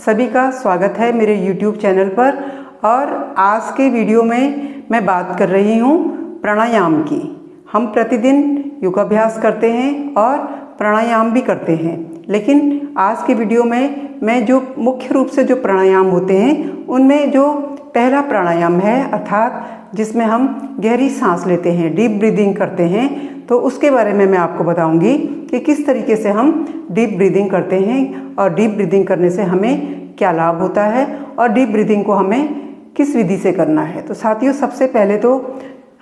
सभी का स्वागत है मेरे YouTube चैनल पर। और आज के वीडियो में मैं बात कर रही हूँ प्राणायाम की। हम प्रतिदिन योगाभ्यास करते हैं और प्राणायाम भी करते हैं, लेकिन आज के वीडियो में मैं जो मुख्य रूप से जो प्राणायाम होते हैं उनमें जो पहला प्राणायाम है, अर्थात जिसमें हम गहरी सांस लेते हैं, डीप ब्रीदिंग करते हैं, तो उसके बारे में मैं आपको बताऊंगी कि किस तरीके से हम डीप ब्रीदिंग करते हैं और डीप ब्रीदिंग करने से हमें क्या लाभ होता है और डीप ब्रीदिंग को हमें किस विधि से करना है। तो साथियों, सबसे पहले तो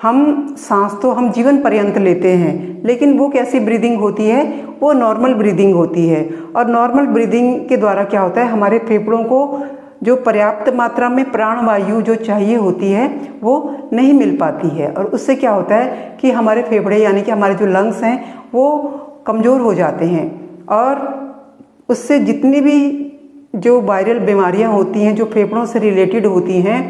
हम सांस तो हम जीवन पर्यंत लेते हैं, लेकिन वो कैसी ब्रीदिंग होती है, वो नॉर्मल ब्रीदिंग होती है। और नॉर्मल ब्रीदिंग के द्वारा क्या होता है, हमारे फेफड़ों को जो पर्याप्त मात्रा में प्राणवायु जो चाहिए होती है वो नहीं मिल पाती है, और उससे क्या होता है कि हमारे फेफड़े यानी कि हमारे जो लंग्स हैं वो कमज़ोर हो जाते हैं, और उससे जितनी भी जो वायरल बीमारियां होती हैं जो फेफड़ों से रिलेटेड होती हैं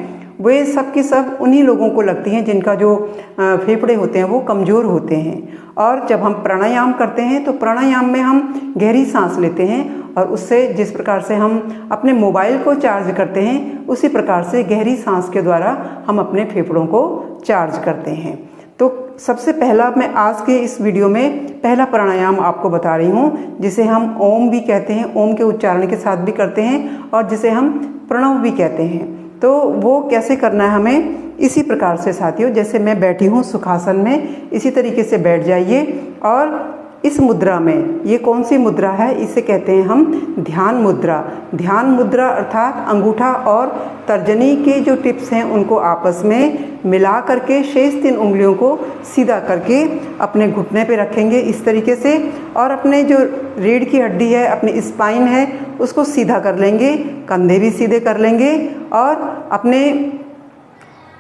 वे सब की सब उन्हीं लोगों को लगती हैं जिनका जो फेफड़े होते हैं वो कमज़ोर होते हैं। और जब हम प्राणायाम करते हैं तो प्राणायाम में हम गहरी सांस लेते हैं, और उससे जिस प्रकार से हम अपने मोबाइल को चार्ज करते हैं उसी प्रकार से गहरी सांस के द्वारा हम अपने फेफड़ों को चार्ज करते हैं। तो सबसे पहला मैं आज के इस वीडियो में पहला प्राणायाम आपको बता रही हूँ, जिसे हम ओम भी कहते हैं, ओम के उच्चारण के साथ भी करते हैं, और जिसे हम प्रणव भी कहते हैं। तो वो कैसे करना है हमें, इसी प्रकार से साथियों, जैसे मैं बैठी हूँ सुखासन में, इसी तरीके से बैठ जाइए। और इस मुद्रा में, ये कौन सी मुद्रा है, इसे कहते हैं हम ध्यान मुद्रा। ध्यान मुद्रा अर्थात अंगूठा और तर्जनी के जो टिप्स हैं उनको आपस में मिला करके शेष 3 उंगलियों को सीधा करके अपने घुटने पे रखेंगे इस तरीके से, और अपने जो रीढ़ की हड्डी है, अपनी स्पाइन है, उसको सीधा कर लेंगे, कंधे भी सीधे कर लेंगे। और अपने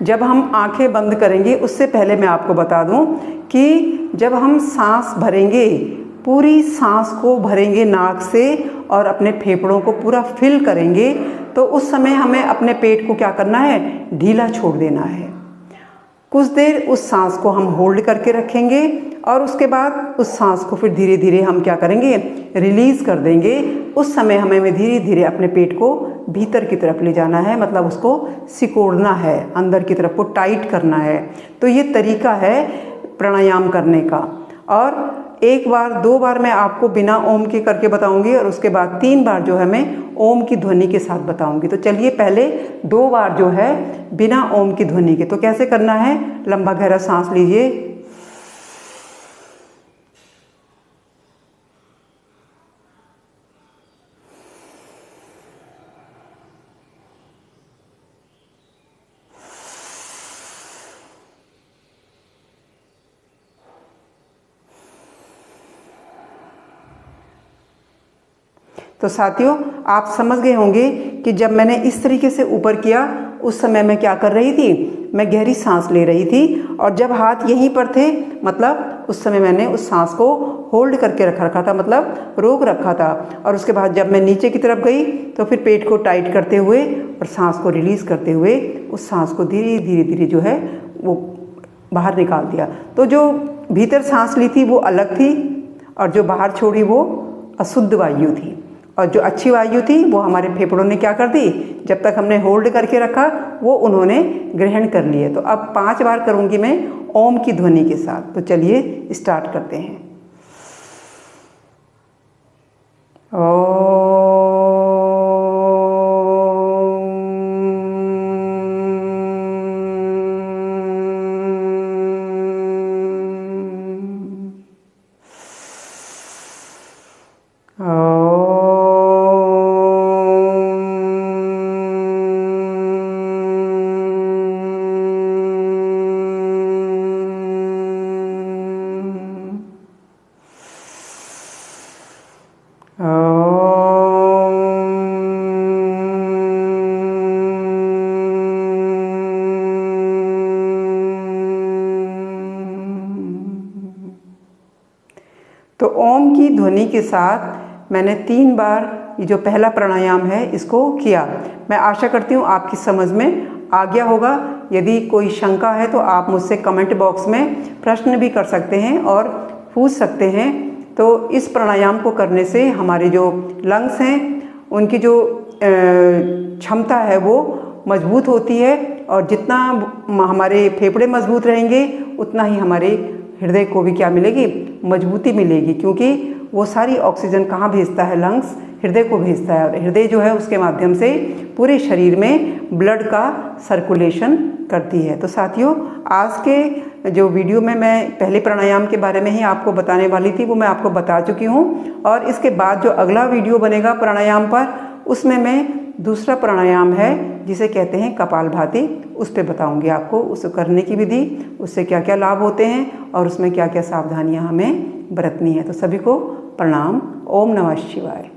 जब हम आंखें बंद करेंगे उससे पहले मैं आपको बता दूं कि जब हम सांस भरेंगे, पूरी सांस को भरेंगे नाक से और अपने फेफड़ों को पूरा फिल करेंगे, तो उस समय हमें अपने पेट को क्या करना है, ढीला छोड़ देना है। कुछ देर उस सांस को हम होल्ड करके रखेंगे, और उसके बाद उस सांस को फिर धीरे धीरे हम क्या करेंगे, रिलीज़ कर देंगे। उस समय हमें धीरे धीरे अपने पेट को भीतर की तरफ ले जाना है, मतलब उसको सिकोड़ना है, अंदर की तरफ को टाइट करना है। तो ये तरीका है प्राणायाम करने का। और 1 बार 2 बार मैं आपको बिना ओम के करके बताऊंगी, और उसके बाद 3 बार जो है मैं ओम की ध्वनि के साथ बताऊंगी। तो चलिए पहले 2 बार जो है बिना ओम की ध्वनि के, तो कैसे करना है, लंबा गहरा सांस लीजिए, तो साथियों आप समझ गए होंगे कि जब मैंने इस तरीके से ऊपर किया उस समय मैं क्या कर रही थी, मैं गहरी सांस ले रही थी, और जब हाथ यहीं पर थे मतलब उस समय मैंने उस सांस को होल्ड करके रखा था, मतलब रोक रखा था। और उसके बाद जब मैं नीचे की तरफ गई तो फिर पेट को टाइट करते हुए और सांस को रिलीज़ करते हुए उस सांस को धीरे धीरे धीरे जो है वो बाहर निकाल दिया। तो जो भीतर सांस ली थी वो अलग थी, और जो बाहर छोड़ी वो अशुद्ध वायु थी, और जो अच्छी वायु थी वो हमारे फेफड़ों ने क्या कर दी, जब तक हमने होल्ड करके रखा वो उन्होंने ग्रहण कर लिए। तो अब 5 बार करूँगी मैं ओम की ध्वनि के साथ। तो चलिए स्टार्ट करते हैं। ओम। तो ओम की ध्वनि के साथ मैंने 3 बार ये जो पहला प्राणायाम है इसको किया। मैं आशा करती हूँ आपकी समझ में आ गया होगा। यदि कोई शंका है तो आप मुझसे कमेंट बॉक्स में प्रश्न भी कर सकते हैं और पूछ सकते हैं। तो इस प्राणायाम को करने से हमारे जो लंग्स हैं उनकी जो क्षमता है वो मजबूत होती है, और जितना हमारे फेफड़े मजबूत रहेंगे उतना ही हमारे हृदय को भी क्या मिलेगी, मजबूती मिलेगी, क्योंकि वो सारी ऑक्सीजन कहाँ भेजता है, लंग्स हृदय को भेजता है, और हृदय जो है उसके माध्यम से पूरे शरीर में ब्लड का सर्कुलेशन करती है। तो साथियों, आज के जो वीडियो में मैं पहले प्राणायाम के बारे में ही आपको बताने वाली थी, वो मैं आपको बता चुकी हूँ, और इसके बाद जो अगला वीडियो बनेगा प्राणायाम पर, उसमें मैं दूसरा प्राणायाम है जिसे कहते हैं कपालभाति, उस पर बताऊंगी आपको उस करने की विधि, उससे क्या क्या लाभ होते हैं और उसमें क्या क्या सावधानियां हमें बरतनी है। तो सभी को प्रणाम। ओम नमः शिवाय।